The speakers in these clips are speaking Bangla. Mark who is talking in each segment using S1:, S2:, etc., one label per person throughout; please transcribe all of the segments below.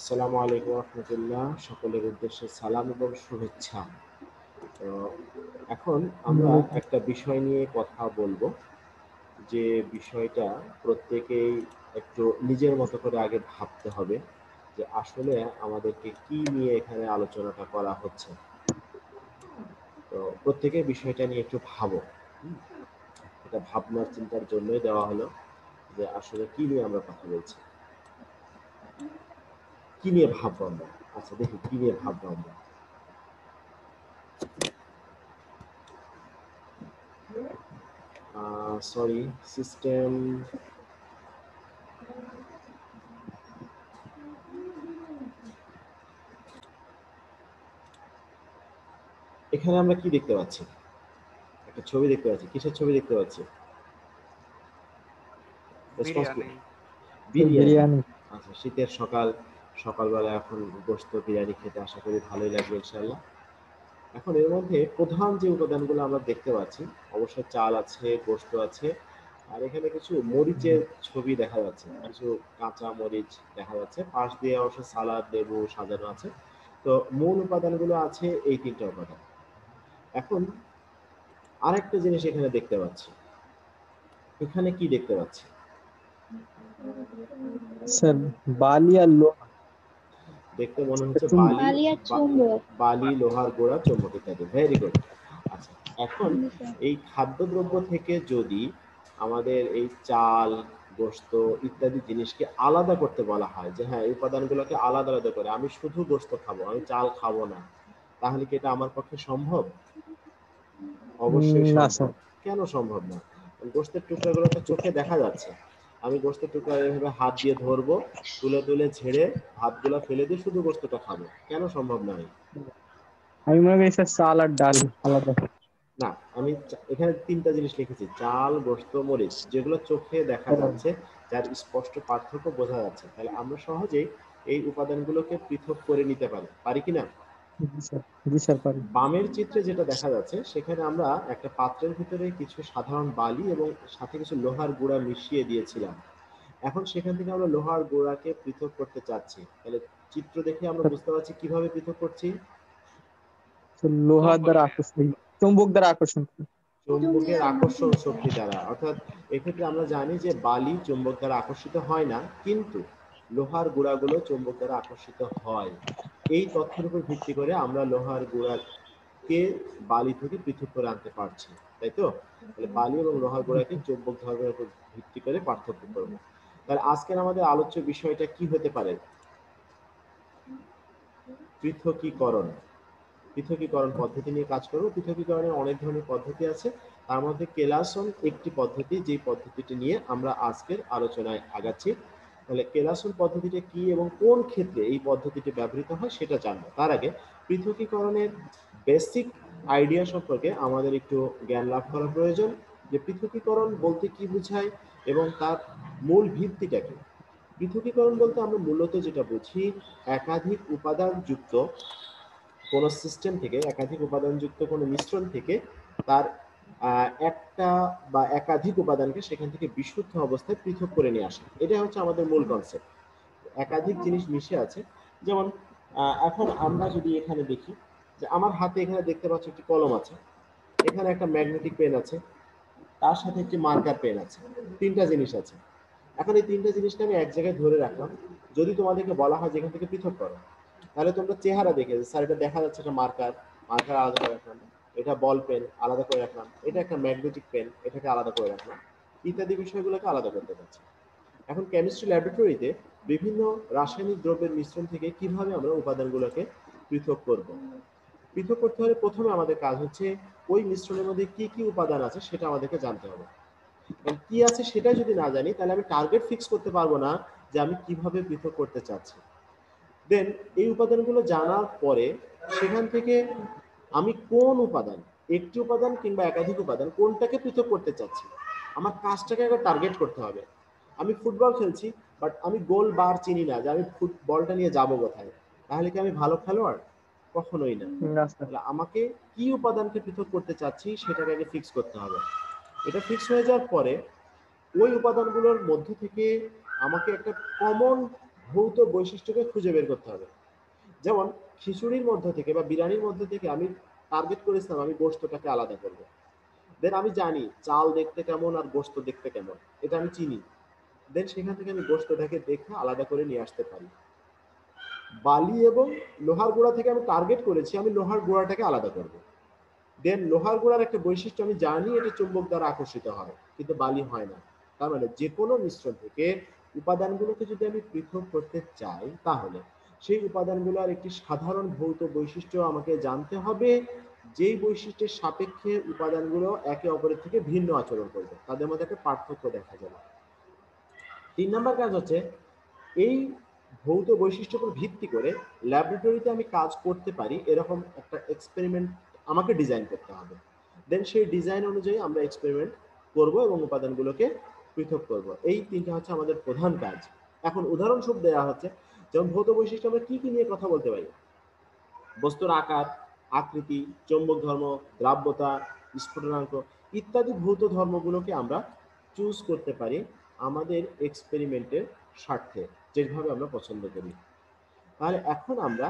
S1: আসসালামু আলাইকুম রহমতুল্লাহ। সকলের উদ্দেশ্যে সালাম এবং শুভেচ্ছা। তো এখন আমরা একটা বিষয় নিয়ে কথা বলবো, যে বিষয়টা প্রত্যেকেই একটু নিজের মতো করে আগে ভাবতে হবে যে আসলে আমাদেরকে কি নিয়ে এখানে আলোচনাটা করা হচ্ছে। তো প্রত্যেকে বিষয়টা নিয়ে একটু ভাবো। হুম, এটা ভাবনার চিন্তার জন্যই দেওয়া হলো যে আসলে কি নিয়ে আমরা কথা বলছি, কি নিয়ে ভাববো আমরা। আচ্ছা দেখি কি নিয়ে ভাববো আমরা। Sorry, system. এখানে আমরা কি দেখতে পাচ্ছি? একটা ছবি দেখতে পাচ্ছি। কিসের ছবি দেখতে পাচ্ছি? রেসপন্স কি?
S2: বিরিয়ানি।
S1: বিরিয়ানি।
S3: বিরিয়ানি।
S1: আচ্ছা, শীতের সকাল, সকালবেলা এখন গোস্ত বিরিয়ানি খেতে আশা করি ভালোই লাগবে ইনশাআল্লাহ। এখন এর মধ্যে প্রধান যে উপাদানগুলো আমরা দেখতে পাচ্ছি, অবশ্যই চাল আছে, গোস্ত আছে, আর এখানে কিছু মরিচের ছবি দেখা যাচ্ছে, কিছু কাঁচা মরিচ দেখা যাচ্ছে, পাশ দিয়ে অবশ্য সালাদ, লেবু সাজানো আছে। তো মূল উপাদানগুলো আছে এই তিনটা উপাদান। এখন আরেকটা জিনিস এখানে দেখতে পাচ্ছি। এখানে কি দেখতে পাচ্ছি?
S3: স্যার, বালি আর লোহা।
S1: দেখতে মনে হচ্ছে
S3: চুম্বক।
S1: বালি,
S4: বালি আর চুম্বক।
S1: বালি, লোহার গোড়া, চুম্বক ইত্যাদি। Very good. আচ্ছা, এখন এই খাদ্যদ্রব্য থেকে যদি আমাদের এই চাল, গোস্ত ইত্যাদি জিনিসকে আলাদা করতে বলা হয়, যে হ্যাঁ এই উপাদানগুলোকে আলাদা আলাদা করে, আমি শুধু গোস্ত খাবো, আমি চাল খাবো না, তাহলে কি এটা আমার পক্ষে সম্ভব? অবশ্যই
S3: না
S1: সম্ভব।
S3: স্যার।
S1: কেন সম্ভব না? গোস্তের টুকরাগুলো তো চোখে দেখা যাচ্ছে। আমি গোস্তের টুকরা এভাবে হাত দিয়ে ধরবো, তুলে তুলে ঝেড়ে ভাতগুলা ফেলে দিয়ে শুধু গোস্তটা খাবো, কেন সম্ভব নয়?
S3: আমি মনে করি স্যার, চাল আর ডাল আলাদা।
S1: না, আমি এখানে তিনটা জিনিস লিখেছি, চাল, গোস্ত, মরিচ, যেগুলো চোখে দেখা যাচ্ছে, যার স্পষ্ট পার্থক্য বোঝা যাচ্ছে, তাহলে আমরা সহজেই এই উপাদানগুলোকে পৃথক করে নিতে পারি, পারি কিনা?
S3: জি স্যার। জি স্যার, পারি।
S1: বামের চিত্রে যেটা দেখা যাচ্ছে, সেখানে আমরা একটা পাত্রের ভিতরে কিছু সাধারণ বালি এবং সাথে কিছু লোহার গুঁড়া মিশিয়ে দিয়েছিলাম। এখন সেখান থেকে আমরা লোহার গুঁড়াকে পৃথক করতে চাচ্ছি, তাহলে চিত্র দেখে আমরা
S3: স্যার,
S1: বুঝতে পারছি কিভাবে পৃথক করছি।
S3: লোহার দ্বারা আকর্ষণ, চুম্বক দ্বারা আকর্ষণ করে।
S1: চুম্বকের আকর্ষণ শক্তি দ্বারা, অর্থাৎ এক্ষেত্রে আমরা জানি যে বালি চুম্বক দ্বারা আকর্ষিত হয় না, কিন্তু লোহার গুঁড়াগুলো চুম্বক দ্বারা আকর্ষিত হয়। এই তথ্যের উপর ভিত্তি করে আমরা লোহার গুঁড়াকে বালি থেকে পৃথক করে আনতে পারছি, তাই তো? তাহলে বালি এবং লোহার গুঁড়াকে চুম্বক ধর্মের উপর ভিত্তি করে পার্থক্য করবো। তাহলে আজকের আমাদের আলোচ্য বিষয়টা কি হতে পারে? পৃথকীকরণ। পৃথকীকরণ পদ্ধতি নিয়ে কাজ করব। পৃথকীকরণের অনেক ধরনের পদ্ধতি আছে, তার মধ্যে কেলাসন একটি পদ্ধতি, যে পদ্ধতিটি নিয়ে আমরা আজকের আলোচনায় আগাচ্ছি। তাহলে কেলাসন পদ্ধতিটা কি এবং কোন ক্ষেত্রে এই পদ্ধতিটি ব্যবহৃত হয় সেটা জানবো। তার আগে পৃথকীকরণের বেসিক আইডিয়া সম্পর্কে আমাদের একটু জ্ঞান লাভ করা প্রয়োজন, যে পৃথকীকরণ বলতে কি বোঝায় এবং তার মূল ভিত্তিটা কি। পৃথকীকরণ বলতে আমরা মূলত যেটা বুঝি, একাধিক উপাদান যুক্ত কোন সিস্টেম থেকে, একাধিক উপাদানযুক্ত কোনো মিশ্রণ থেকে তার একটা বা একাধিক উপাদানকে সেখান থেকে বিশুদ্ধ অবস্থায় পৃথক করে নিয়ে আসে, এটা হচ্ছে আমাদের মূল কনসেপ্ট। একাধিক জিনিস মিশে আছে, যেমন এখন আমরা যদি এখানে দেখি, যে আমার হাতে এখানে দেখতে পাচ্ছি একটি কলম আছে, এখানে একটা ম্যাগনেটিক পেন আছে, তার সাথে একটি মার্কার পেন আছে, তিনটা জিনিস আছে। এখন এই তিনটা জিনিসকে আমি এক জায়গায় ধরে রাখলাম, যদি তোমাদেরকে বলা হয় যেখান থেকে পৃথক করো, তাহলে তোমরা চেহারা দেখে, স্যার এটা দেখা যাচ্ছে এটা মার্কার, মার্কার আলাদা করে রাখলাম, এটা বল পেন আলাদা করে রাখলাম, এটা একটা ম্যাগনেটিক পেন, এটাকে আলাদা করে রাখলাম, ইত্যাদি বিষয়গুলোকে আলাদা করতে পারছি। এখন কেমিস্ট্রি ল্যাবরেটরিতে বিভিন্ন রাসায়নিক দ্রব্যের মিশ্রণ থেকে কিভাবে আমরা উপাদানগুলোকে পৃথক করব। পৃথক করতে হলে প্রথমে আমাদের কাজ হচ্ছে ওই মিশ্রণের মধ্যে কি কি উপাদান আছে সেটা আমাদেরকে জানতে হবে। কি আছে সেটা যদি না জানি, তাহলে আমি টার্গেট ফিক্স করতে পারবো না যে আমি কিভাবে পৃথক করতে চাচ্ছি। দেন এই উপাদানগুলো জানার পরে সেখান থেকে আমি কোন উপাদান, একটি উপাদান কিংবা একাধিক উপাদান, কোনটাকে পৃথক করতে চাচ্ছি, আমার কাজটাকে একবার টার্গেট করতে হবে। আমি ফুটবল খেলছি, বাট আমি গোল বার চিনি না, যে আমি ফুটবলটা নিয়ে যাবো কোথায়, তাহলে কি আমি ভালো খেলোয়াড়? কখনোই না।
S3: না স্যার।
S1: তাহলে আমাকে কি উপাদানকে পৃথক করতে চাচ্ছি সেটাকে আগে ফিক্স করতে হবে। এটা ফিক্স হয়ে যাওয়ার পরে ওই উপাদানগুলোর মধ্য থেকে আমাকে একটা কমন ভৌত বৈশিষ্ট্যকে খুঁজে বের করতে হবে। যেমন খিচুড়ির মধ্যে থেকে বা বিরিয়ানির মধ্যে থেকে আমি টার্গেট করেছিলাম আমি গোশতটাকে আলাদা করব। দেন আমি জানি চাল দেখতে কেমন আর গোশত দেখতে কেমন, এটা আমি চিনি। দেন সেখান থেকে আমি গোশতটাকে দেখে আলাদা করে নিয়ে আসতে পারি। বালি এবং লোহার গুঁড়া থেকে আমি টার্গেট করেছি আমি লোহার গুঁড়াটাকে আলাদা করব। দেন লোহার গুঁড়ার একটা বৈশিষ্ট্য আমি জানি এটা চুম্বক দ্বারা আকর্ষিত হয়, কিন্তু বালি হয় না। তার মানে যে কোনো মিশ্রণ থেকে উপাদানগুলোকে যদি আমি পৃথক করতে চাই, তাহলে সেই উপাদানগুলোর একটি সাধারণ ভৌত বৈশিষ্ট্য আমাকে জানতে হবে, যেই বৈশিষ্ট্যের সাপেক্ষে উপাদানগুলো একে অপরের থেকে ভিন্ন আচরণ করবে, তাদের মধ্যে একটা পার্থক্য দেখা যাবে। 3 নাম্বার কাজ হচ্ছে এই ভৌত বৈশিষ্ট্যের উপর ভিত্তি করে ল্যাবরেটরিতে আমি কাজ করতে পারি এরকম একটা এক্সপেরিমেন্ট আমাকে ডিজাইন করতে হবে। দেন সেই ডিজাইন অনুযায়ী আমরা এক্সপেরিমেন্ট করব এবং উপাদানগুলোকে পৃথক করব। এই তিনটা হচ্ছে আমাদের প্রধান কাজ। এখন উদাহরণস্বরূপ দেওয়া হচ্ছে, যেমন ভৌত বৈশিষ্ট্য আমরা কি কি নিয়ে কথা বলতে পারি? বস্তুর আকার, আকৃতি, চৌম্বক ধর্ম, দ্রাব্যতা, স্ফুটনাঙ্ক ইত্যাদি ভৌত ধর্মগুলোকে আমরা চুজ করতে পারি আমাদের এক্সপেরিমেন্টের স্বার্থে, যেভাবে আমরা পছন্দ করি। তাহলে এখন আমরা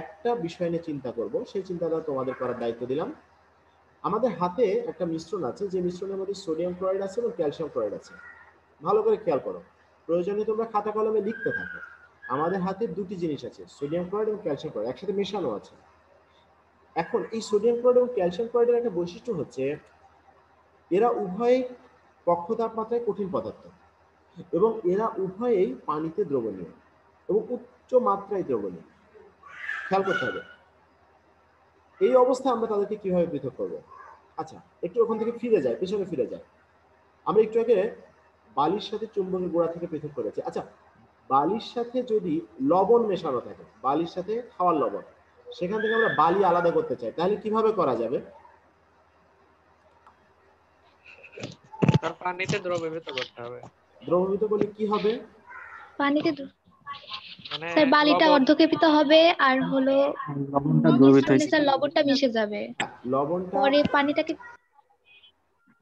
S1: একটা বিষয় নিয়ে চিন্তা করব, সেই চিন্তাটা তোমাদের করার দায়িত্ব দিলাম। আমাদের হাতে একটা মিশ্রণ আছে, যে মিশ্রণের মধ্যে সোডিয়াম ক্লোরাইড আছে এবং ক্যালসিয়াম ক্লোরাইড আছে। ভালো করে খেয়াল করো, প্রয়োজনে তোমরা খাতা কলমে লিখতে থাকো। আমাদের হাতে দুটি জিনিস আছে, সোডিয়াম ক্লোরাইড এবং ক্যালসিয়াম ক্লোরাইড একসাথে মেশানো আছে। এখন এই সোডিয়াম ক্লোরাইড এবং ক্যালসিয়াম ক্লোরাইডের একটা বৈশিষ্ট্য হচ্ছে এরা উভয়ই কক্ষ তাপমাত্রায় কঠিন পদার্থ এবং এরা উভয়েই পানিতে দ্রবণীয় এবং উচ্চ মাত্রায় দ্রবণীয়। খেয়াল করতে হবে এই অবস্থায় আমরা তাদেরকে কিভাবে পৃথক করব। আচ্ছা, একটু ওখান থেকে ফিরে যায়, পেছনে ফিরে যায়। আমরা একটু আগে বালির সাথে চুম্বকের গোড়া থেকে পৃথক করেছি। আচ্ছা, বালির সাথে যদি লবণ মেশানো থাকে, বালির সাথে খাওয়ার লবণ, সেখান থেকে আমরা বালি আলাদা করতে চাই, তাহলে কিভাবে করা যাবে?
S2: তার পানিতে দ্রবীভূত করতে হবে।
S1: দ্রবীভূত করলে কি হবে?
S4: পানিতে
S2: মানে
S4: স্যার বালিটা
S2: লবণ
S4: অর্ধকেপিত হবে আর হলো
S3: লবণটা দ্রবীভূত
S4: মিশ্রণে
S3: হয়েছে।
S4: স্যার লবণটা মিশে যাবে,
S1: লবণটা,
S4: পরে পানিটাকে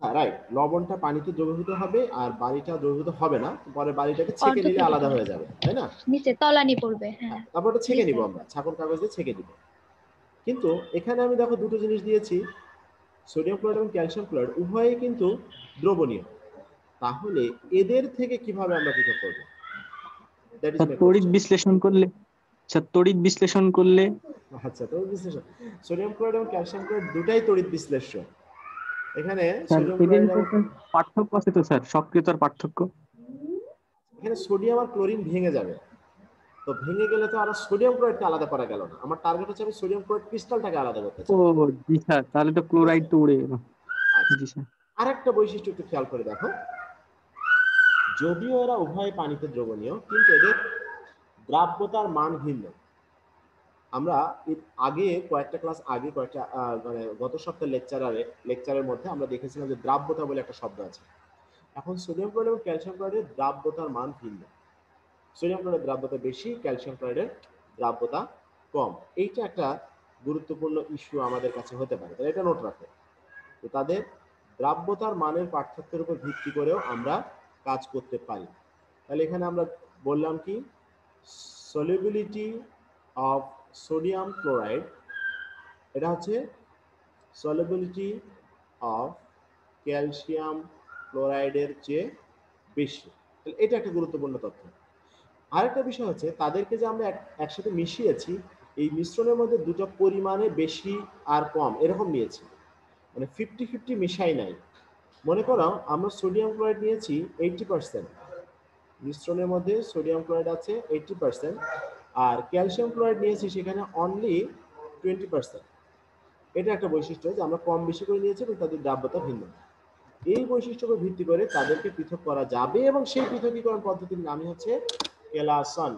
S1: রাইট, লবণটা পানিতে দ্রবীভূত হবে আর বালিটা দ্রবীভূত হবে না, পরে বালিটাকে ছেঁকে নিলে
S4: অর্ধকেপিত
S1: আলাদা
S4: হবে,
S1: হয়ে যাবে, তাই না?
S4: নিচে তলানি পড়বে। হ্যাঁ
S1: হ্যাঁ, তারপর ওটা
S4: জি
S1: ছেঁকে নিব,
S4: স্যার।
S1: আমরা ছাঁকর কাগজ দিয়ে ছেঁকে দিব। কিন্তু এখানে আমি দেখো দুটো জিনিস দিয়েছি, সোডিয়াম ক্লোরাইড এবং ক্যালসিয়াম ক্লোরাইড উভয়ই কিন্তু দ্রবণীয়। তাহলে এদের থেকে কিভাবে আমরা পৃথক করব? দ্যাট ইজ মাই
S3: তড়িৎ
S1: কোশ্চেন।
S3: বিশ্লেষণ করলে, তড়িৎ বিশ্লেষণ করলে
S1: আচ্ছা, তড়িৎ বিশ্লেষণ। সোডিয়াম ক্লোরাইড এবং ক্যালসিয়াম ক্লোরাইড দুটাই তড়িৎ বিশ্লেষ্য। এখানে
S3: স্যার
S1: সোডিয়াম
S3: এদের
S1: ক্লোরাইড এবং
S3: মধ্যে পার্থক্য আছে তো স্যার, সক্রিয়তার পার্থক্য।
S1: এখানে সোডিয়াম আর ক্লোরিন ভেঙে যাবে, তো ভেঙে গেলে তো আর সোডিয়াম ক্লোরাইডকে আলাদা করা গেল না। আমার টার্গেট হচ্ছে আমি সোডিয়াম ক্লোরাইড ক্রিস্টালটাকে আলাদা করতে
S3: ও
S1: চাই।
S3: জি স্যার, তাহলে তো
S1: ঠিক
S3: ক্লোরাইড
S1: আছে,
S3: তো উড়ে গেল।
S1: আচ্ছা।
S3: জি স্যার।
S1: আরেকটা বৈশিষ্ট্য একটু খেয়াল করে দেখো, যদিও এরা উভয় পানিতে দ্রবণীয় কিন্তু এদের দ্রাব্যতার মান ভিন্ন। আমরা আগে কয়েকটা ক্লাস আগে কয়েকটা মানে গত সপ্তাহের লেকচারের মধ্যে আমরা দেখেছিলাম যে দ্রাব্যতা বলে একটা শব্দ আছে। এখন সোডিয়াম ক্লোরাইড এবং ক্যালসিয়াম ক্লোরাইডের দ্রাব্যতার মান ভিন্ন। সোডিয়াম ক্লোরাইডের দ্রাব্যতা বেশি, ক্যালসিয়াম ক্লোরাইডের দ্রাব্যতা কম। এইটা একটা গুরুত্বপূর্ণ ইস্যু আমাদের কাছে হতে পারে, তাহলে এটা নোট রাখো। তো তাদের দ্রাব্যতার মানের পার্থক্যের উপর ভিত্তি করেও আমরা কাজ করতে পারি। তাহলে এখানে আমরা বললাম কি, সলিবিলিটি অফ সোডিয়াম ক্লোরাইড, এটা হচ্ছে সলিবিলিটি অফ ক্যালসিয়াম ক্লোরাইডের চেয়ে বেশি। তাহলে এটা একটা গুরুত্বপূর্ণ তথ্য। আরেকটা বিষয় হচ্ছে তাদেরকে যে আমরা একসাথে মিশিয়েছি, এই মিশ্রণের মধ্যে দুটো পরিমাণে বেশি আর কম এরকম নিয়েছি, মানে 50-50 মিশাই নাই। মনে করো আমরা সোডিয়াম ক্লোরাইড নিয়েছি 80%, মিশ্রণের মধ্যে সোডিয়াম ক্লোরাইড আছে 80%, আর ক্যালসিয়াম ক্লোরাইড নিয়েছি সেখানে অনলি 20%। এটা একটা বৈশিষ্ট্য যে আমরা কম বেশি করে নিয়েছি এবং তাদের দ্রাব্যতা ভিন্ন। এই বৈশিষ্ট্যকে ভিত্তি করে তাদেরকে পৃথক করা যাবে এবং সেই পৃথকীকরণ পদ্ধতির নামই হচ্ছে কেলাসন,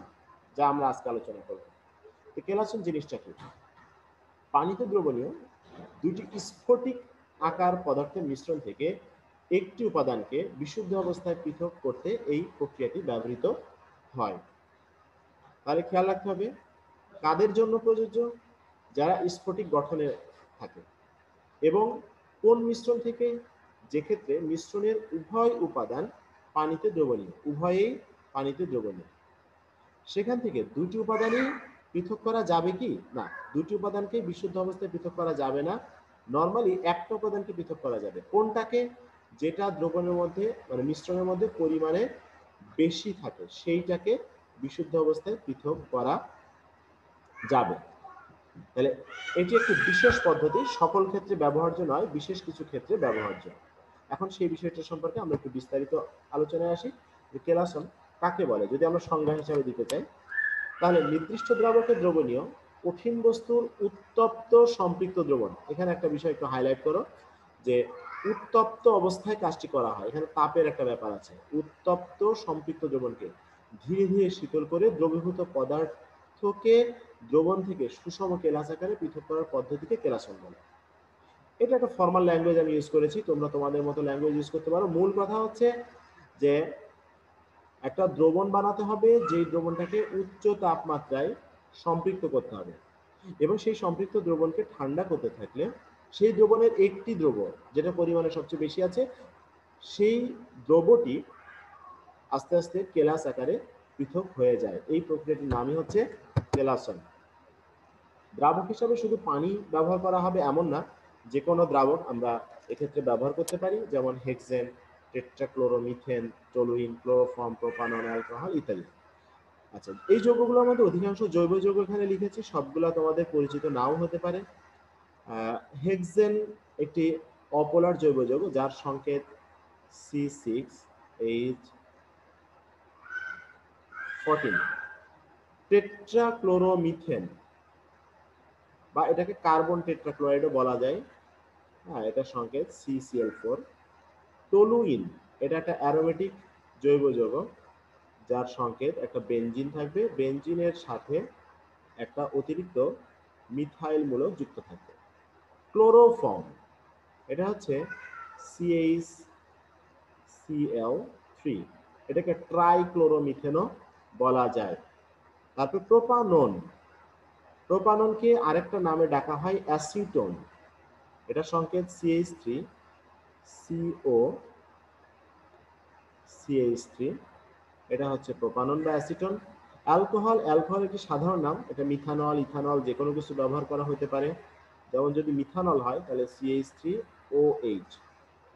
S1: যা আমরা আজকে আলোচনা করব। কেলাসন জিনিসটা কি? পানিতে দ্রবণীয় দুটি স্ফটিক আকার পদার্থের মিশ্রণ থেকে একটি উপাদানকে বিশুদ্ধ অবস্থায় পৃথক করতে এই প্রক্রিয়াটি ব্যবহৃত হয়। তাহলে খেয়াল রাখতে হবে কাদের জন্য প্রযোজ্য? যারা স্ফটিক গঠনে থাকে। এবং কোন মিশ্রণ থেকে? যে ক্ষেত্রে মিশ্রণের উভয় উপাদান পানিতে দ্রবণীয়, উভয়েই পানিতে দ্রবণীয়। সেখান থেকে দুটি উপাদানই পৃথক করা যাবে কি না, দুটি উপাদানকে বিশুদ্ধ অবস্থায় পৃথক করা যাবে না। নর্মালি একটা উপাদানকে পৃথক করা যাবে। কোনটাকে? যেটা দ্রবণের মধ্যে মানে মিশ্রণের মধ্যে পরিমাণে বেশি থাকে সেইটাকে বিশুদ্ধ অবস্থায় পৃথক করা যাবে। তাহলে এটি একটি বিশেষ পদ্ধতি, সকল ক্ষেত্রে ব্যবহার্য নয়, বিশেষ কিছু ক্ষেত্রে ব্যবহার্য। এখন সেই বিষয়টা সম্পর্কে আমরা একটু বিস্তারিত আলোচনায় আসি। যে কেলাসন কাকে বলে যদি আমরা সংজ্ঞা হিসাবে দিতে চাই, তাহলে নির্দিষ্ট দ্রাবকে দ্রবণীয় কঠিন বস্তুর উত্তপ্ত সম্পৃক্ত দ্রবণ। এখানে একটা বিষয় একটু হাইলাইট করো যে উত্তপ্ত অবস্থায় কাজটি করা হয়, এখানে তাপের একটা ব্যাপার আছে। উত্তপ্ত সম্পৃক্ত দ্রবণকে ধীরে ধীরে শীতল করে দ্রবীভূত পদার্থকে দ্রবণ থেকে সুষম কেলাস আকারে পৃথক করার পদ্ধতিকে কেলাসন বলে। এটা একটা ফর্মাল ল্যাঙ্গুয়েজ আমি ইউজ করেছি, তোমরা তোমাদের মতো ল্যাঙ্গুয়েজ ইউজ করতে পারো। মূল কথা হচ্ছে যে একটা দ্রবণ বানাতে হবে, যেই দ্রবণটাকে উচ্চ তাপমাত্রায় সম্পৃক্ত করতে হবে এবং সেই সম্পৃক্ত দ্রবণকে ঠান্ডা করতে থাকলে সেই দ্রবণের একটি দ্রব যেটা পরিমাণে সবচেয়ে বেশি আছে সেই দ্রবটি আস্তে আস্তে কেলাস আকারে পৃথক হয়ে যায়। এই প্রক্রিয়াটির নামই হচ্ছে কেলাসন। দ্রাবক হিসাবে শুধু পানি ব্যবহার করা হবে এমন না, যে কোনো দ্রাবক আমরা এক্ষেত্রে ব্যবহার করতে পারি, যেমন hexane, tetrachloromethane, toluene, chloroform, propanone, alcohol ইত্যাদি। আচ্ছা, এই যৌগগুলোর মধ্যে অধিকাংশ জৈব যৌগ এখানে লিখেছি, সবগুলা তোমাদের পরিচিত নাও হতে পারে। হেক্সেন একটি অপোলার জৈব যৌগ যার সংকেত C6H14। টেট্রাক্লোরোমিথেন বা এটাকে কার্বন টেট্রাক্লোরাইডও বলা যায়, হ্যাঁ, এটা সংকেত CCl4। টলুইন এটা একটা অ্যারোমেটিক জৈব যৌগ যার সংকেত একটা বেনজিন থাকবে, বেনজিনের সাথে একটা অতিরিক্ত মিথাইল মূলক যুক্ত থাকবে। ক্লোরোফর্ম এটা হচ্ছে CHCl3, এটাকে ট্রাইক্লোরোমিথেনও বলা যায়। তারপর প্রোপানন, প্রোপাননকে আরেকটা নামে ডাকা হয় অ্যাসিটোন, এটা সংকেত CH3COCH3, এটা হচ্ছে প্রোপানন বা অ্যাসিটোন। অ্যালকোহল, অ্যালকোহল একটি সাধারণ নাম, এটা মিথানল ইথানল যে কোনো কিছু ব্যবহার করা হতে পারে। যেমন যদি মিথানল হয় তাহলে CH3OH,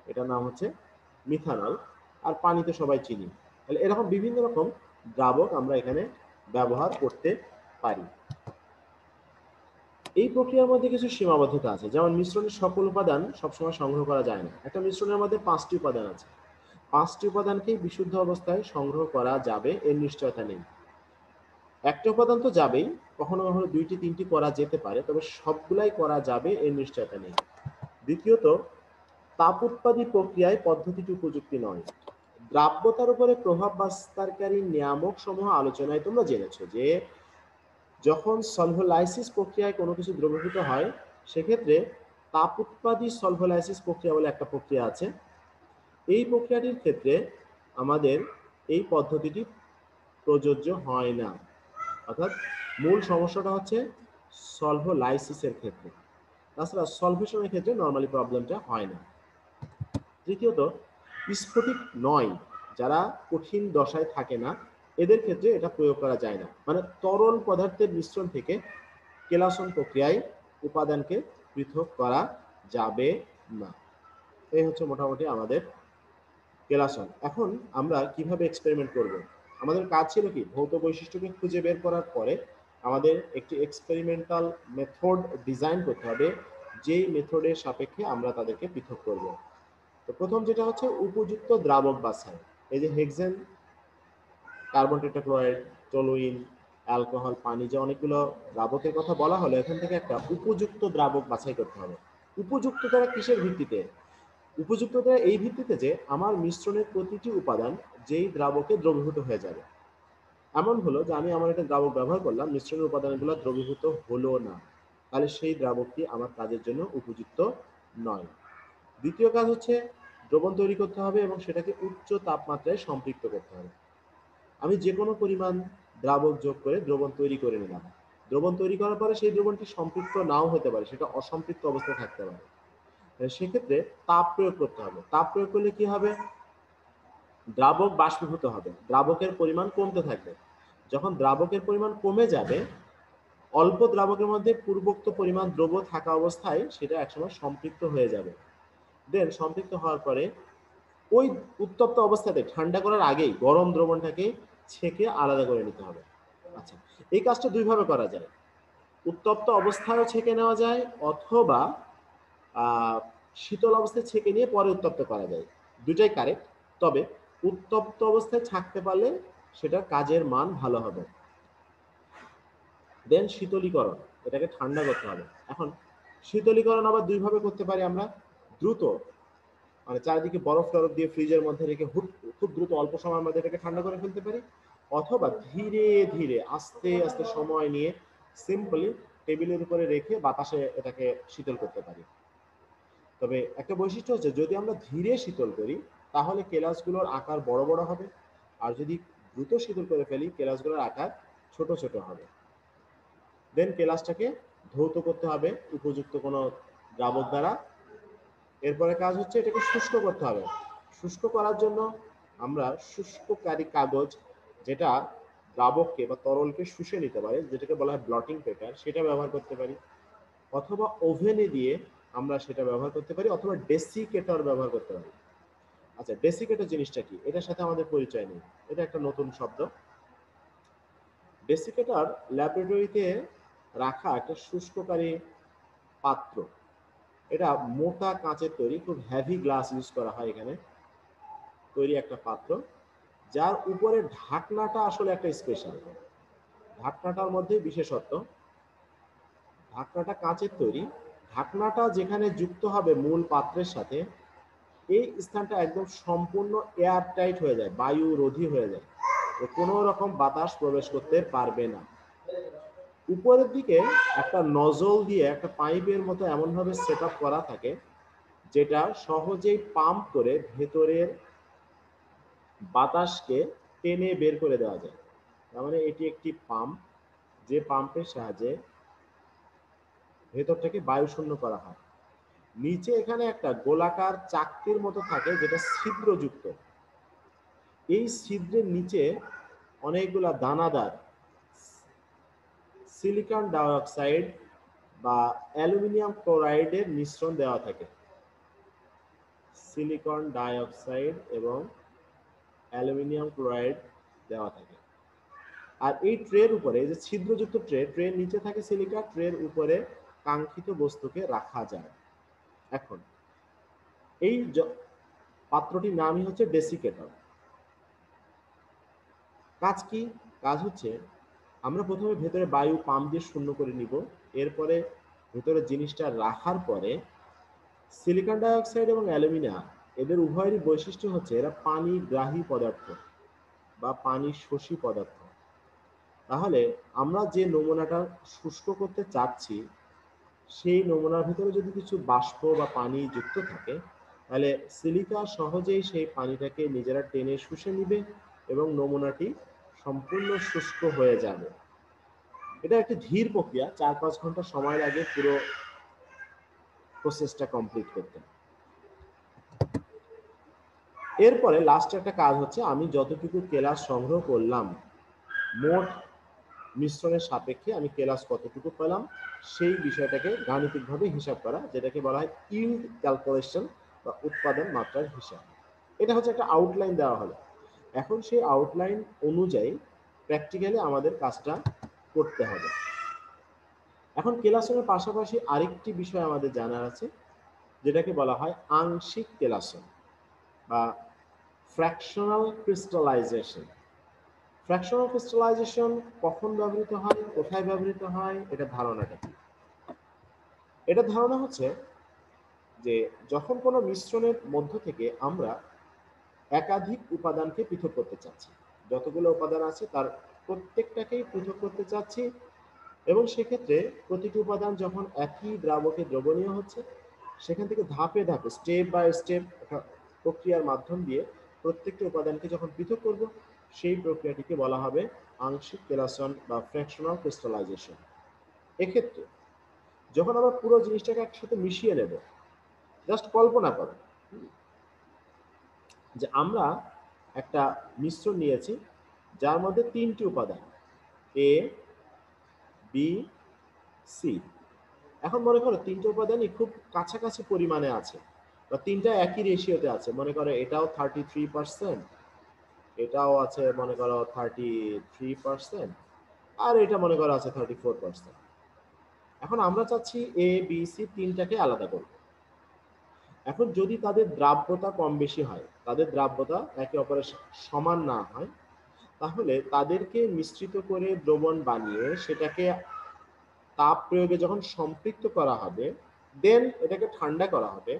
S1: এটার নাম হচ্ছে মিথানল। আর পানিতে সবাই চিনি। তাহলে এরকম বিভিন্ন রকম দ্রাবক আমরা এখানে ব্যবহার করতে পারি। এই প্রক্রিয়ার মধ্যে কিছু সীমাবদ্ধতা আছে, যেমন মিশ্রণের সকল উপাদান সবসময় সংগ্রহ করা যায় না। একটা মিশ্রণের মধ্যে 5টি উপাদান আছে, 5টি উপাদানকেই বিশুদ্ধ অবস্থায় সংগ্রহ করা যাবে এর নিশ্চয়তা নেই। একটা উপাদান তো যাবেই, কখনো কখনো 2টি 3টি করা যেতে পারে, তবে সবগুলাই করা যাবে এর নিশ্চয়তা নেই। দ্বিতীয়ত, তাপ উৎপাদী প্রক্রিয়ায় পদ্ধতিটি উপযুক্ত নয়। দ্রাব্যতার উপরে প্রভাব বিস্তারকারী নিয়ামক সমূহ আলোচনায় তোমরা জেনেছো যে যখন সলভোলাইসিস প্রক্রিয়ায় কোনো কিছু দ্রবীভূত হয় সেক্ষেত্রে তাপ উৎপাদী সলভোলাইসিস প্রক্রিয়া বলে একটা প্রক্রিয়া আছে। এই প্রক্রিয়াটির ক্ষেত্রে আমাদের এই পদ্ধতিটি প্রযোজ্য হয় না, অর্থাৎ মূল সমস্যাটা হচ্ছে সলভোলাইসিসের ক্ষেত্রে। তাছাড়া সলভেশনের ক্ষেত্রে নর্মালি প্রবলেমটা হয় না। তৃতীয়ত, স্ফটিক নয় যারা কঠিন দশায় থাকে না এদের ক্ষেত্রে এটা প্রয়োগ করা যায় না, মানে তরল পদার্থের মিশ্রণ থেকে কেলাসন প্রক্রিয়ায় উপাদানকে পৃথক করা যাবে না। এই হচ্ছে মোটামুটি আমাদের কেলাসন। এখন আমরা কিভাবে এক্সপেরিমেন্ট করব? আমাদের কাজ ছিল কি, ভৌত বৈশিষ্ট্যকে খুঁজে বের করার পরে আমাদের একটি এক্সপেরিমেন্টাল মেথড ডিজাইন করতে হবে, যেই মেথডের সাপেক্ষে আমরা তাদেরকে পৃথক করব। তো প্রথম যেটা হচ্ছে উপযুক্ত দ্রাবক বাছাই। এই যে hexane, carbon tetrachloride, toluene, alcohol, পানি, যে অনেকগুলো দ্রাবকের কথা বলা হলো, এখান থেকে একটা উপযুক্ত দ্রাবক বাছাই করতে হবে। উপযুক্ততা কিসের ভিত্তিতে? উপযুক্ততা এই ভিত্তিতে যে আমার মিশ্রণের প্রতিটি উপাদান যেই দ্রাবকে দ্রবীভূত হয়ে যাবে। এমন হলো যে আমি আমার একটা দ্রাবক ব্যবহার করলাম, মিশ্রণের উপাদানগুলো দ্রবীভূত হলো না, তাহলে সেই দ্রাবকটি আমার কাজের জন্য উপযুক্ত নয়। দ্বিতীয় কাজ হচ্ছে দ্রবণ তৈরি করতে হবে এবং সেটাকে উচ্চ তাপমাত্রায় সম্পৃক্ত করতে হবে। আমি যে কোনো পরিমাণ দ্রাবক যোগ করে দ্রবণ তৈরি করে নিলাম, দ্রবণ তৈরি করার পরে সেই দ্রবণটি সম্পৃক্ত নাও হতে পারে, সেটা অসম্পৃক্ত অবস্থায় থাকতে পারে। সেক্ষেত্রে তাপ প্রয়োগ করতে হবে। তাপ প্রয়োগ করলে কি হবে? দ্রাবক বাষ্পীভূত হবে, দ্রাবকের পরিমাণ কমতে থাকবে। যখন দ্রাবকের পরিমাণ কমে যাবে, অল্প দ্রাবকের মধ্যে পূর্বোক্ত পরিমাণ দ্রব্য থাকা অবস্থায় সেটা একসময় সম্পৃক্ত হয়ে যাবে। দেন সম্পৃক্ত হওয়ার পরে ওই উত্তপ্ত অবস্থাতে ঠান্ডা করার আগেই গরম দ্রবণটাকে ছেঁকে আলাদা করে নিতে হবে। আচ্ছা, এই কাজটা দুইভাবে করা যায়। উত্তপ্ত অবস্থায়ও ছেঁকে নেওয়া যায়, অথবা শীতল অবস্থায় ছেঁকে নিয়ে পরে উত্তপ্ত করা যায়। দুটাই কারেক্ট, তবে উত্তপ্ত অবস্থায় ছাঁকতে পারলে সেটার কাজের মান ভালো হবে। দেন শীতলীকরণ, এটাকে ঠান্ডা করতে হবে। এখন শীতলীকরণ আবার দুইভাবে করতে পারি আমরা। দ্রুত, মানে চারিদিকে বরফ টরফ দিয়ে ফ্রিজের মধ্যে রেখে খুব দ্রুত অল্প সময়ের মধ্যে এটাকে ঠান্ডা করে ফেলতে পারি, অথবা ধীরে ধীরে আস্তে আস্তে সময় নিয়ে সিম্পলি টেবিলের উপরে রেখে বাতাসে এটাকে শীতল করতে পারি। তবে একটা বৈশিষ্ট্য হচ্ছে, যদি আমরা ধীরে শীতল করি তাহলে কেলাসগুলোর আকার বড় বড় হবে, আর যদি দ্রুত শীতল করে ফেলি কেলাসগুলোর আকার ছোট ছোট হবে। দেন কেলাসটাকে ধৌত করতে হবে উপযুক্ত কোনো দ্রাবক দ্বারা। এরপরে কাজ হচ্ছে এটাকে শুষ্ক করতে হবে। শুষ্ক করার জন্য আমরা শুষ্ককারী কাগজ, যেটা দ্রাবককে বা তরলকে শুষে নিতে পারে, যেটাকে বলা হয় ব্লটিং পেপার, সেটা ব্যবহার করতে পারি, অথবা ওভেনে দিয়ে আমরা সেটা ব্যবহার করতে পারি, অথবা ডেসিকেটর ব্যবহার করতে পারি। আচ্ছা, ডেসিকেটর জিনিসটা কি, এটার সাথে আমাদের পরিচয় নেই, এটা একটা নতুন শব্দ। ডেসিকেটর ল্যাবরেটরিতে রাখা একটা শুষ্ককারী পাত্র। এটা মোটা কাঁচের তৈরি, খুব হেভি গ্লাস ইউজ করা হয় এখানে তৈরি একটা পাত্র, যার উপরে ঢাকনাটা আসলে একটা স্পেশাল। ঢাকনাটার মধ্যে বিশেষত্ব, ঢাকনাটা কাঁচের তৈরি, ঢাকনাটা যেখানে যুক্ত হবে মূল পাত্রের সাথে, এই স্থানটা একদম সম্পূর্ণ এয়ার টাইট হয়ে যায়, বায়ু রোধী হয়ে যায়, কোনো রকম বাতাস প্রবেশ করতে পারবে না। উপরের দিকে একটা নজল দিয়ে একটা পাইপের মতো এমনভাবে সেট আপ করা থাকে, যেটা সহজেই পাম্প করে ভেতরের বাতাসকে টেনে বের করে দেওয়া যায়। তার মানে এটি একটি পাম্প, যে পাম্পের সাহায্যে ভেতরটাকে বায়ুশূন্য করা হয়। নিচে এখানে একটা গোলাকার চাকতির মতো থাকে, যেটা ছিদ্রযুক্ত। এই ছিদ্রের নিচে অনেকগুলা দানাদার সিলিকন ডাইঅক্সাইড বা অ্যালুমিনিয়াম ক্লোরাইডের মিশ্রণ দেওয়া থাকে। সিলিকন ডাইঅক্সাইড এবং অ্যালুমিনিয়াম ক্লোরাইড দেওয়া থাকে। আর এই ট্রের উপরে, এই যে ছিদ্রযুক্ত ট্রের নিচে থাকে সিলিকা, ট্রের উপরে কাঙ্ক্ষিত বস্তুকে রাখা যায়। এখন এই পাত্রটির নামই হচ্ছে ডেসিকেটর। কাজ কি? কাজ হচ্ছে আমরা প্রথমে ভেতরে বায়ু পাম্প দিয়ে শূন্য করে নিব, এরপরে ভেতরে জিনিসটা রাখার পরে সিলিকন ডাইঅক্সাইড এবং অ্যালুমিনিয়াম, এদের উভয়েরই বৈশিষ্ট্য হচ্ছে এরা পানিগ্রাহী পদার্থ বা পানি শোষী পদার্থ। তাহলে আমরা যে নমুনাটা শুষ্ক করতে চাচ্ছি, সেই নমুনার ভিতরে যদি কিছু বাষ্প বা পানি যুক্ত থাকে, তাহলে সিলিকা সহজেই সেই পানিটাকে নিজেরা টেনে শুষে নিবে এবং নমুনাটি সম্পূর্ণ শুষ্ক হয়ে যাবে। এটা একটি ধীর প্রক্রিয়া, 4-5 ঘন্টা সময় লাগে পুরো প্রসেসটা কমপ্লিট করতে। এরপরে লাস্ট একটা কাজ হচ্ছে, আমি যতটুকু কেলাস সংগ্রহ করলাম, মোট মিশ্রণের সাপেক্ষে আমি কেলাস কতটুকু পেলাম, সেই বিষয়টাকে গাণিতিকভাবে হিসাব করা, যেটাকে বলা হয় ইল্ড ক্যালকুলেশন বা উৎপাদন মাত্রার হিসাব। এটা হচ্ছে একটা আউটলাইন দেওয়া হলো। এখন সেই আউটলাইন অনুযায়ী প্র্যাকটিক্যালি আমাদের কাজটা করতে হবে। এখন কেলাসনের পাশাপাশি আরেকটি বিষয় আমাদের জানার আছে, যেটাকে বলা হয় আংশিক কেলাসন বা ফ্র্যাকশনাল ক্রিস্টালাইজেশন। ফ্র্যাকশনাল ক্রিস্টালাইজেশন কখন ব্যবহৃত হয়, কোথায় ব্যবহৃত হয়, এটা ধারণাটা কি? এটা ধারণা হচ্ছে যে যখন কোনো মিশ্রণের মধ্য থেকে আমরা একাধিক উপাদানকে পৃথক করতে চাচ্ছি, যতগুলো উপাদান আছে তার প্রত্যেকটাকেই পৃথক করতে চাচ্ছি, এবং সেক্ষেত্রে প্রতিটি উপাদান যখন একই দ্রাবকে দ্রবণীয় হচ্ছে, সেখান থেকে ধাপে ধাপে স্টেপ বাই স্টেপ একটা প্রক্রিয়ার মাধ্যম দিয়ে প্রত্যেকটি উপাদানকে যখন পৃথক করব, সেই প্রক্রিয়াটিকে বলা হবে আংশিক কেলাসন বা ফ্র্যাকশনাল ক্রিস্টালাইজেশন। এক্ষেত্রে যখন আমরা পুরো জিনিসটাকে একসাথে মিশিয়ে নেব, জাস্ট কল্পনা করো যে আমরা একটা মিশ্রণ নিয়েছি যার মধ্যে 3টি উপাদান, এ বি সি। এখন মনে করো তিনটে উপাদানই খুব কাছাকাছি পরিমাণে আছে বা তিনটা একই রেশিওতে আছে। মনে করো এটাও 33%, এটাও আছে মনে করো 33%, আর এটা মনে করো আছে 34%। এখন আমরা চাচ্ছি এ বি সি তিনটাকে আলাদা করব। এখন যদি তাদের দ্রাব্যতা কম বেশি হয়, তাদের দ্রাব্যতা একে অপরের সমান না হয়, তাহলে তাদেরকে মিশ্রিত করে দ্রবণ বানিয়ে সেটাকে তাপ প্রয়োগে যখন সম্পৃক্ত করা হবে, দেন এটাকে ঠান্ডা করা হবে।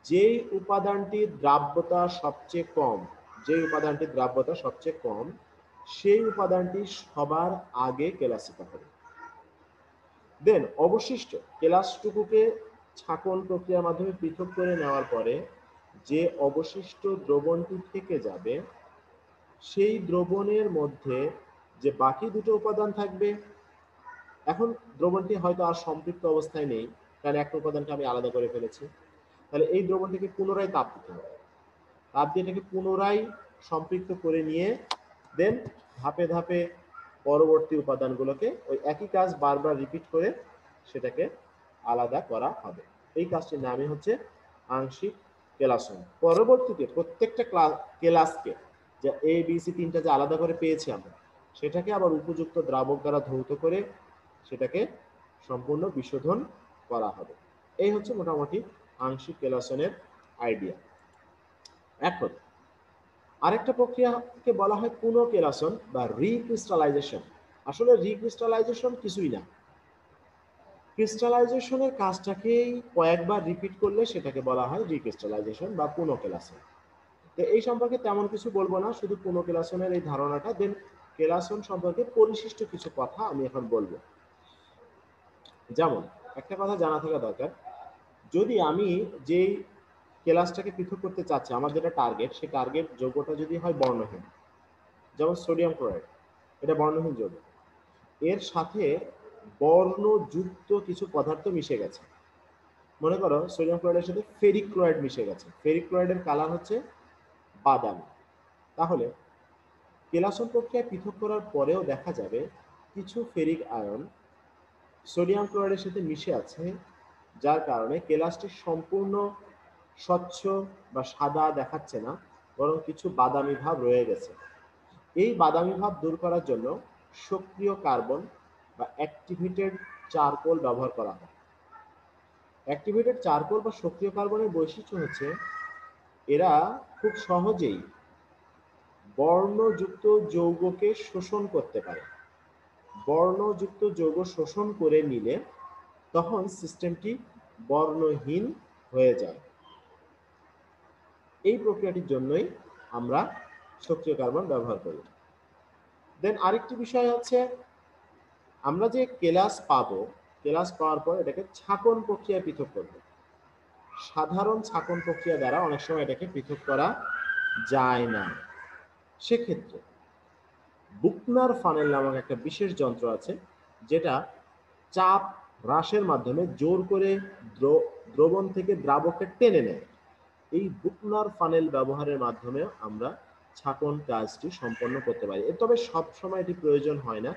S1: যেই উপাদানটির দ্রাব্যতা সবচেয়ে কম, সেই উপাদানটি সবার আগে কেলাসিত হবে। দেন অবশিষ্ট কেলাসটুকুকে ছাঁকন প্রক্রিয়ার মাধ্যমে পৃথক করে নেওয়ার পরে যে অবশিষ্ট দ্রবণটি থেকে যাবে, সেই দ্রবণের মধ্যে যে বাকি দুটো উপাদান থাকবে, এখন দ্রবণটি হয়তো আর সম্পৃক্ত অবস্থায় নেই, কারণ একটা উপাদানকে আমি আলাদা করে ফেলেছি। তাহলে এই দ্রবণটিকে পুনরায় তাপ দিতে হবে। তাপ দিয়ে এটাকে পুনরায় সম্পৃক্ত করে নিয়ে দেন ধাপে ধাপে পরবর্তী উপাদানগুলোকে ওই একই কাজ বারবার রিপিট করে সেটাকে আলাদা করা হবে। এই কাজটির নামই হচ্ছে আংশিক কেলাসন। পরবর্তীতে প্রত্যেকটা কেলাসকে, যে এ বি সি তিনটা যে আলাদা করে পেয়েছি আমরা, সেটাকে আবার উপযুক্ত দ্রাবক দ্বারা ধৌত করে সেটাকে সম্পূর্ণ বিশোধন করা হবে। এই হচ্ছে মোটামুটি আংশিক কেলাসনের আইডিয়া। এখন আরেকটা প্রক্রিয়াকে বলা হয় পুনঃকেলাসন বা রিক্রিস্টালাইজেশন। আসলে রিক্রিস্টালাইজেশন কিছুই না, ক্রিস্টালাইজেশনের কাজটাকেই কয়েকবার রিপিট করলে সেটাকে বলা হয় রিক্রিস্টালাইজেশন বা পুনঃকেলাসন। তো এই সম্পর্কে তেমন কিছু বলবো না, শুধু পুনঃকেলাসনের এই ধারণাটা, দেন কেলাসন সম্পর্কে পরিশিষ্ট কিছু কথা আমি এখন বলবো। যেমন একটা কথা জানা থাকা দরকার, যদি আমি যেই কেলাসটাকে পৃথক করতে চাচ্ছি, আমার যেটা টার্গেট, সেই টার্গেট যৌগটা যদি হয় বর্ণহীন, যেমন সোডিয়াম ক্লোরাইড, এটা বর্ণহীন যৌগ, এর সাথে বর্ণযুক্ত কিছু পদার্থ মিশে গেছে। মনে করো সোডিয়াম ক্লোরাইডের সাথে ফেরিক ক্লোরাইড মিশে গেছে, ফেরিক ক্লোরাইডের কালার হচ্ছে বাদামি। তাহলে কেলাসন প্রক্রিয়ায় পৃথক করার পরেও দেখা যাবে কিছু ফেরিক আয়ন সোডিয়াম ক্লোরাইডের সাথে মিশে আছে, যার কারণে কেলাসটি সম্পূর্ণ স্বচ্ছ বা সাদা দেখাচ্ছে না, বরং কিছু বাদামি ভাব রয়ে গেছে। এই বাদামি ভাব দূর করার জন্য সক্রিয় কার্বন বা অ্যাক্টিভেটেড চারকোল ব্যবহার করা হয়। অ্যাক্টিভেটেড চারকোল বা সক্রিয় কার্বনের বৈশিষ্ট্য হচ্ছে এরা খুব সহজেই বর্ণযুক্ত যৌগকে শোষণ করতে পারে। বর্ণযুক্ত যৌগ শোষণ করে নিলে তখন সিস্টেমটি বর্ণহীন হয়ে যায়। এই প্রক্রিয়াটির জন্যই আমরা সক্রিয় কার্বন ব্যবহার করি। দেন আরেকটি বিষয় হচ্ছে, আমরা যে কেলাস পাবো, কেলাস পাওয়ার পর এটাকে ছাঁকন প্রক্রিয়ায় পৃথক করব। সাধারণ ছাঁকন প্রক্রিয়া দ্বারা অনেক সময় এটাকে পৃথক করা যায় না। সেক্ষেত্রে বুকনার ফানেল নামক একটা বিশেষ যন্ত্র আছে, যেটা চাপ হ্রাসের মাধ্যমে জোর করে দ্রবণ থেকে দ্রাবকে টেনে নেয়। এই বুকনার ফানেল ব্যবহারের মাধ্যমে আমরা ছাঁকন কাজটি সম্পন্ন করতে পারি। তবে সব সময় এটি প্রয়োজন হয় না,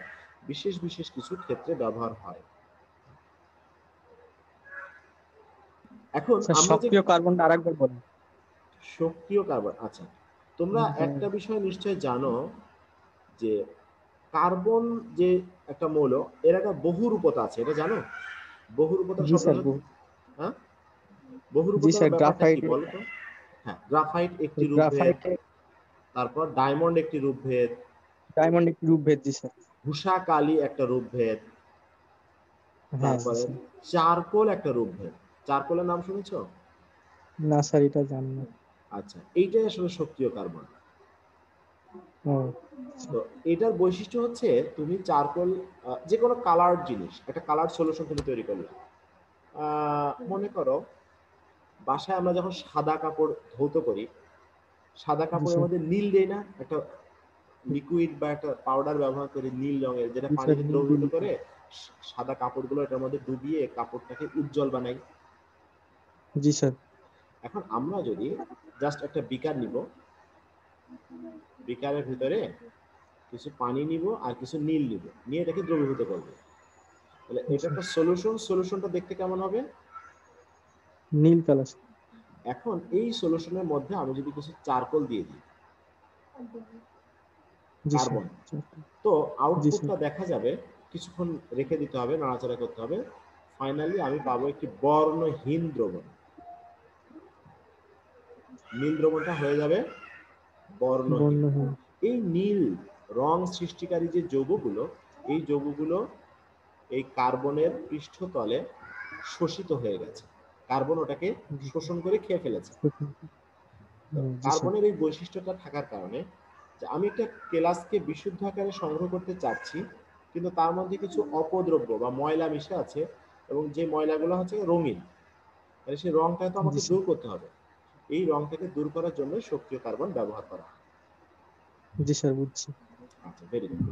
S1: বিশেষ বিশেষ কিছু ক্ষেত্রে ব্যবহার হয়। এখন আমরা যে
S3: সক্রিয় কার্বনটা আরেকবার বলুন।
S1: সক্রিয় কার্বন, আচ্ছা, তোমরা একটা বিষয় নিশ্চয় জানো যে কার্বন যে একটা মৌল, এর একটা বহুরূপতা আছে, এটা জানো? বহুরূপতা
S3: জি স্যার,
S1: শব্দটা, হ্যাঁ,
S3: জি
S1: বহুরূপতার
S3: স্যার,
S1: ব্যাপারটা কি বলো তো? হ্যাঁ, গ্রাফাইট একটি রূপভেদ,
S3: গ্রাফাইটে
S1: তারপর ডায়মন্ড একটি রূপভেদ,
S3: ডায়মন্ড একটি রূপভেদ। জি স্যার।
S1: ভূষা কালি একটা রূপভেদ,
S3: হ্যাঁ জি
S1: তারপরে
S3: স্যার।
S1: চারকোল একটা রূপভেদ। চারকোলের নাম শুনেছো?
S3: না স্যার, এটা জানি না।
S1: আচ্ছা, এইটাই আসলে সক্রিয় কার্বন।
S3: ও
S1: তো এটার বৈশিষ্ট্য হচ্ছে, তুমি চারকোল, যে কোনো কালার জিনিস, একটা কালার সলিউশন তুমি তৈরি করলে, মনে করো বাসায় আমরা যখন সাদা কাপড় ধৌত করি, সাদা
S3: জি
S1: কাপড়ের
S3: স্যার।
S1: মধ্যে নীল দেই না, একটা লিকুইড বা একটা পাউডার ব্যবহার করি নীল রঙের, যেটা
S3: জি স্যার,
S1: পানিকে দ্রবীভূত করে সাদা কাপড়গুলো এটার মধ্যে ডুবিয়ে কাপড়টাকে উজ্জ্বল বানাই।
S3: জি স্যার।
S1: এখন আমরা যদি জাস্ট একটা বিকার নিব, বিকারের ভিতরে কিছু পানি নিব আর কিছু নীল নিব, নিয়ে এটাকে দ্রবীভূত করব। তাহলে এটা একটা সলিউশন। সলিউশনটা দেখতে কেমন হবে?
S3: নীল কালার।
S1: এখন এই সলিউশনের মধ্যে আমি যদি কিছু চারকোল দিয়ে দিই,
S3: জি স্যার।
S1: কার্বন, তো
S3: জি স্যার।
S1: আউটপুটটা দেখা যাবে, কিছুক্ষণ রেখে দিতে হবে, নাড়াচাড়া করতে হবে, ফাইনালি আমি পাবো একটি বর্ণহীন দ্রবণ। নীল দ্রবণটা হয়ে যাবে বর্ণহীন।
S3: বর্ণহীন।
S1: এই নীল রং সৃষ্টিকারী যে যৌগগুলো, এই যৌগগুলো এই কার্বনের পৃষ্ঠতলে শোষিত হয়ে গেছে, কার্বন ওটাকে শোষণ করে খেয়ে ফেলেছে। তো
S3: জি স্যার।
S1: কার্বনের এই বৈশিষ্ট্যটা থাকার কারণে যে আমি একটা কেলাসকে বিশুদ্ধ আকারে সংগ্রহ করতে চাচ্ছি, কিন্তু তার মধ্যে কিছু অপদ্রব্য বা ময়লা মিশে আছে, এবং যে ময়লাগুলো হচ্ছে রঙিন, তাহলে সেই রংটা তো আমাকে
S3: জি স্যার।
S1: দূর করতে হবে। এই রংটাকে দূর করার জন্য সক্রিয় কার্বন ব্যবহার করা হয়।
S3: জি স্যার, বুঝছি।
S1: আচ্ছা, ভেরি গুড।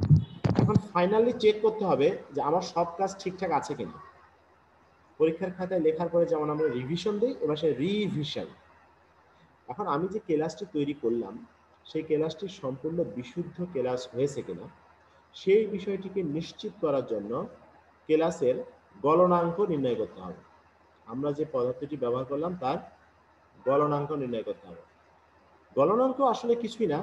S1: এখন ফাইনালি চেক করতে হবে যে আমার সব কাজ ঠিকঠাক আছে কিনা। পরীক্ষার খাতায় লেখার পরে যেমন আমরা রিভিশন দিই, এবার সে রিভিশন। এখন আমি যে কেলাসটি তৈরি করলাম, সেই কেলাসটি সম্পূর্ণ বিশুদ্ধ কেলাস হয়েছে কিনা সেই বিষয়টিকে নিশ্চিত করার জন্য কেলাসের গলনাঙ্ক নির্ণয় করতে হবে। আমরা যে পদার্থটি ব্যবহার করলাম তার গলনাঙ্ক নির্ণয় করতে হবে। গলনাঙ্ক আসলে কিছুই না,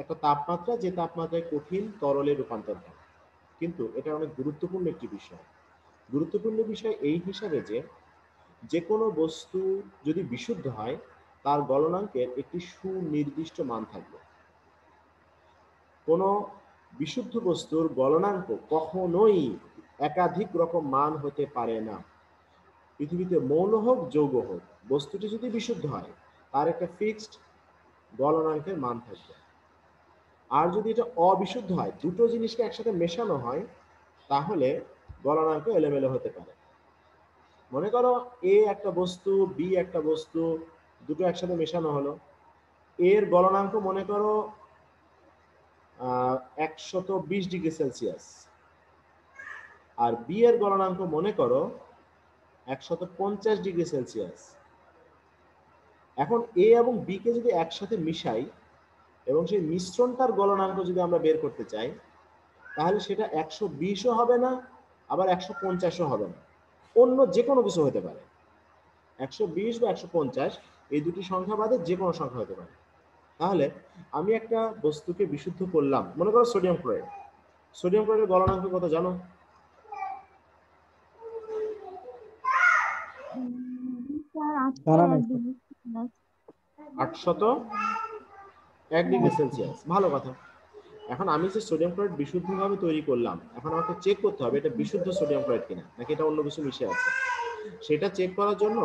S1: একটা তাপমাত্রা, যে তাপমাত্রায় কঠিন তরলে রূপান্তর হয়। কিন্তু এটা অনেক গুরুত্বপূর্ণ একটি বিষয়। গুরুত্বপূর্ণ বিষয় এই হিসাবে যে কোনো বস্তু যদি বিশুদ্ধ হয়, তার গলনাঙ্কের একটি সুনির্দিষ্ট মান থাকবে। কোনো বিশুদ্ধ বস্তুর গলনাঙ্ক কখনোই একাধিক রকম মান হতে পারে না। পৃথিবীতে মৌল হোক যৌগ হোক, বস্তুটি যদি বিশুদ্ধ হয় তার একটা ফিক্সড গলনাঙ্কের মান থাকবে। আর যদি এটা অবিশুদ্ধ হয়, দুটো জিনিসকে একসাথে মেশানো হয়, তাহলে গলনাঙ্ক এলোমেলো হতে পারে। মনে করো এ একটা বস্তু, বি একটা বস্তু, দুটো একসাথে মেশানো হলো, এর গলনাঙ্ক মনে করো 120 ডিগ্রি সেলসিয়াস, আর বি এর গলনাঙ্ক মনে করো 150 ডিগ্রি সেলসিয়াস। এখন এ এবং বি কে যদি একসাথে মিশাই এবং সেই মিশ্রণটার গলনাঙ্ক যদি আমরা বের করতে চাই, তাহলে সেটা 120ও হবে না, আবার 150ও হবে না, অন্য যে কোনো কিছু হতে পারে। 120 বা 150 এই দুটি সংখ্যা বাদে যে কোনো সংখ্যা হতে পারে। তাহলে আমি একটা বস্তুকে বিশুদ্ধ করলাম, মনে করো সোডিয়াম ক্লোরাইড। সোডিয়াম ক্লোরাইডের গলনাঙ্ক কত জানো?
S3: জানা নাই স্যার।
S1: 801 degree Celsius. ভালো কথা। এখন আমি যে সোডিয়াম ক্লোরাইড বিশুদ্ধভাবে তৈরি করলাম, এখন আমাকে চেক করতে হবে এটা বিশুদ্ধ সোডিয়াম ক্লোরাইড কিনা, নাকি এটা অন্য কিছু মিশে আছে। সেটা চেক করার জন্য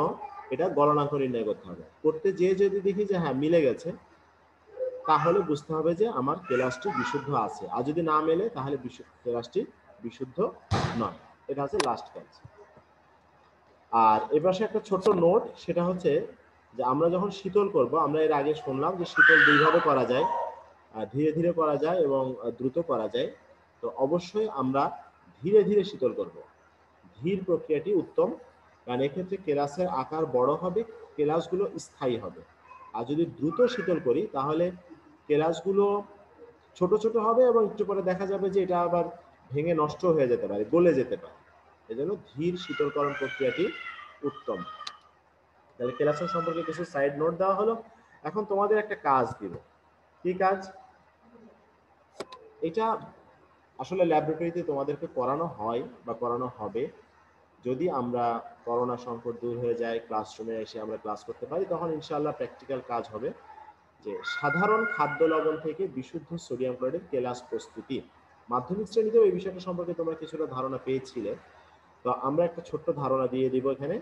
S1: এটা গলনাঙ্ক নির্ণয় করতে হবে। করতে যেয়ে যদি দেখি যে হ্যাঁ মিলে গেছে, তাহলে বুঝতে হবে যে আমার কেলাসটি বিশুদ্ধ আছে, আর যদি না মেলে তাহলে কেলাসটি বিশুদ্ধ নয়। এটা হচ্ছে লাস্ট কাজ। আর এপাশে একটা ছোট্ট নোট, সেটা হচ্ছে যে আমরা যখন শীতল করব, আমরা এর আগে শুনলাম যে শীতল দুইভাবে করা যায়, ধীরে ধীরে করা যায় এবং দ্রুত করা যায়। তো অবশ্যই আমরা ধীরে ধীরে শীতল করব। ধীর প্রক্রিয়াটি উত্তম, কারণ এক্ষেত্রে কেলাসের আকার বড় হবে, কেলাসগুলো স্থায়ী হবে। আর যদি দ্রুত শীতল করি তাহলে কেলাসগুলো ছোট ছোট হবে এবং একটু পরে দেখা যাবে যে এটা আবার ভেঙে নষ্ট হয়ে যেতে পারে, গলে যেতে পারে। এজন্য ধীর শীতলকরণ প্রক্রিয়াটি উত্তম। তাহলে কেলাসন সম্পর্কে কিছু সাইড নোট দেওয়া হলো। এখন তোমাদের একটা কাজ দিব। কি কাজ? এটা আসলে ল্যাবরেটরিতে তোমাদেরকে করানো হয় বা করানো হবে। যদি আমরা করোনা সংকট দূর হয়ে যায়, ক্লাসরুমে এসে আমরা ক্লাস করতে পারি, তখন ইনশাআল্লাহ প্র্যাকটিক্যাল কাজ হবে যে সাধারণ খাদ্য লবণ থেকে বিশুদ্ধ সোডিয়াম ক্লোরাইডের কেলাস প্রস্তুতি। মাধ্যমিক শ্রেণীতেও এই বিষয়টা সম্পর্কে তোমরা কিছুটা ধারণা পেয়েছিলে। তো আমরা একটা ছোট্ট ধারণা দিয়ে দিব এখানে।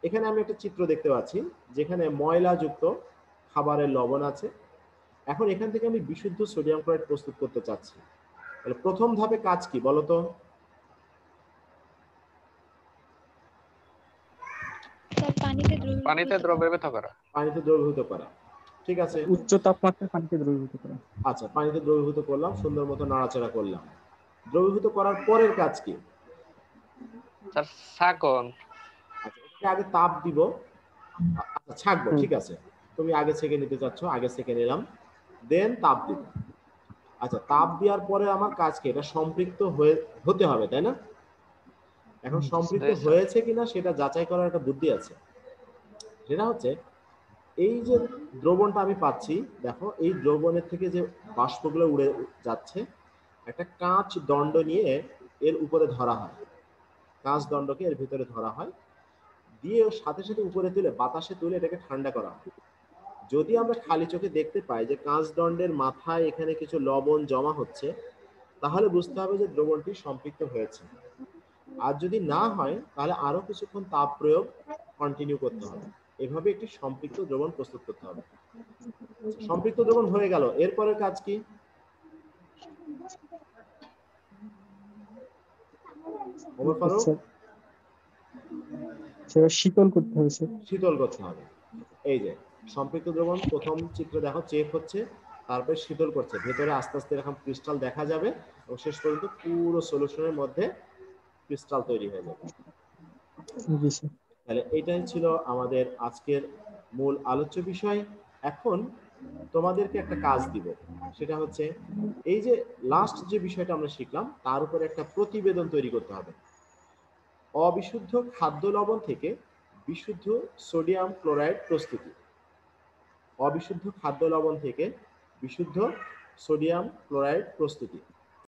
S1: এখানে আমি একটা চিত্র দেখতে পাচ্ছি যেখানে ময়লাযুক্ত খাবারের লবণ আছে। এখন এখান থেকে আমি বিশুদ্ধ সোডিয়াম ক্লোরাইড প্রস্তুত করতে চাচ্ছি। তাহলে প্রথম ধাপে কাজ কি বলতো?
S4: স্যার পানিতে
S2: পানিতে দ্রবীভূত করা।
S1: পানিতে দ্রবীভূত করা। ঠিক আছে,
S3: উচ্চ তাপমাত্রায় পানিকে দ্রবীভূত করা।
S1: আচ্ছা, পানিতে দ্রবীভূত করলাম, সুন্দর মতো নাড়াচাড়া করলাম। দ্রবীভূত করার পরের কাজ কি?
S2: স্যার ছাঁকন।
S1: আচ্ছা, এটাকে আগে তাপ দিব। আচ্ছা, ছাঁকবো, ঠিক আছে। তুমি আগে ছেঁকে নিতে চাচ্ছ, আগে ছেঁকে নিলাম, দেন তাপ দিব। আচ্ছা, তাপ দেওয়ার পরে আমার কাজ কি? এটা সম্পৃক্ত হতে হবে, তাই না? এখন সম্পৃক্ত
S2: জি স্যার।
S1: হয়েছে কিনা সেটা যাচাই করার একটা বুদ্ধি আছে। সেটা হচ্ছে এই যে দ্রবণটা আমি পাচ্ছি, দেখো এই দ্রবণের থেকে যে বাষ্পগুলো উড়ে যাচ্ছে, একটা কাঁচ দণ্ড নিয়ে এর উপরে ধরা হয়, কাঁচ দণ্ডকে এর ভিতরে ধরা হয়, দিয়ে ওর সাথে সাথে উপরে তুলে বাতাসে তুলে এটাকে ঠান্ডা করা হয়। যদি আমরা খালি চোখে দেখতে পাই যে কাঁচ দণ্ডের মাথায় এখানে কিছু লবণ জমা হচ্ছে, তাহলে বুঝতে হবে যে দ্রবণটি সম্পৃক্ত হয়েছে। আর যদি না হয় তাহলে আরো কিছুক্ষণ তাপ প্রয়োগ কন্টিনিউ করতে হবে। এভাবে একটি সম্পৃক্ত দ্রবণ প্রস্তুত করতে হবে। সম্পৃক্ত দ্রবণ হয়ে গেল, এরপরের কাজ কি? ওমর ফারুক,
S3: স্যার সেটা শীতল করতে হবে স্যার।
S1: শীতল করতে হবে। এই যে সম্পৃক্ত দ্রবণ প্রথম চিত্র দেখো চেক হচ্ছে, তারপরে শীতল করছে, ভেতরে আস্তে আস্তে এরকম ক্রিস্টাল দেখা যাবে এবং শেষ পর্যন্ত পুরো সলিউশনের মধ্যে ক্রিস্টাল তৈরি হয়ে যাবে।
S3: জি স্যার।
S1: তাহলে এটাই ছিল আমাদের আজকের মূল আলোচ্য বিষয়। এখন তোমাদেরকে একটা কাজ দিব, সেটা হচ্ছে এই যে লাস্ট যে বিষয়টা আমরা শিখলাম তার উপরে একটা প্রতিবেদন তৈরি করতে হবে। অবিশুদ্ধ খাদ্য লবণ থেকে বিশুদ্ধ সোডিয়াম ক্লোরাইড প্রস্তুতি। অবিশুদ্ধ খাদ্য লবণ থেকে বিশুদ্ধ সোডিয়াম ক্লোরাইড প্রস্তুতি।